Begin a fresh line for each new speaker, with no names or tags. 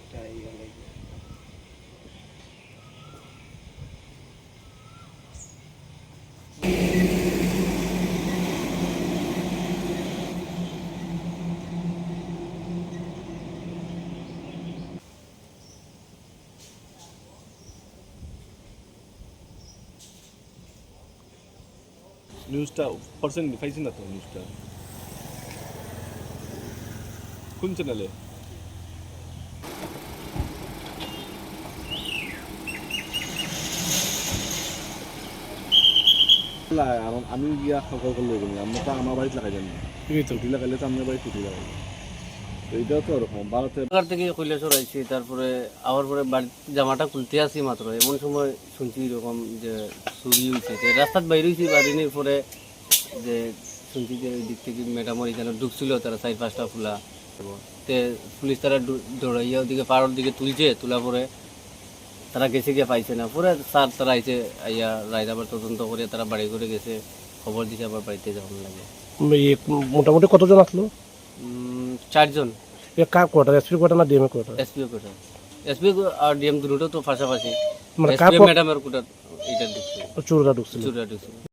একটা ইয়ে লাগে।
নিউজটা পারছেন পাইছেন না তো নিউজটা কোন চ্যানেলে আমি গিয়া খবর করলে আমরা তো আমার বাড়িতে লাগাই জানি ছুটি লাগাইলে তো আমার বাড়ি ছুটি লাগাই তো এইটাও তো ওরকম ভারতে
সরকার থেকে কৈলাসর আইছি, তারপরে আবার পরে বাড়ির জামাটা খুলতে আসি মাত্র, এমন সময় শুনছি এরকম যে চুরি হয়েছে, যে রাস্তাত বাইর হয়েছি বাড়ির পরে যে শুনছি যে ওই দিক থেকে ম্যাডামর এখানে ঢুকছিল তারা 4-5টা ফুলা, তে পুলিশ তারা দৌড়াইয়া ওদিকে পাড়ার দিকে তুলছে, তোলা পরে তারা গেছে গিয়ে পাইছে না, পরে স্যার তারা আইছে, আইয়া রাইত আবার তদন্ত করে তারা বাড়ি করে গেছে, খবর দিছে আবার বাড়িতে যাওয়ার লাগে।
মোটামুটি কতজন আসলো?
4 জন।
কার কোয়ার্টার, এসপি কোয়ার্টার না ডিএমএ কোয়ার্টার?
এসপি কোটা, এসপি আর ডিএম দুটো তো পাশাপাশি,
মানে
এসপি ম্যাডামের কোটা এটা ঢুকছে,
চোররা ঢুকছিল।
চুরা ঢুকছে।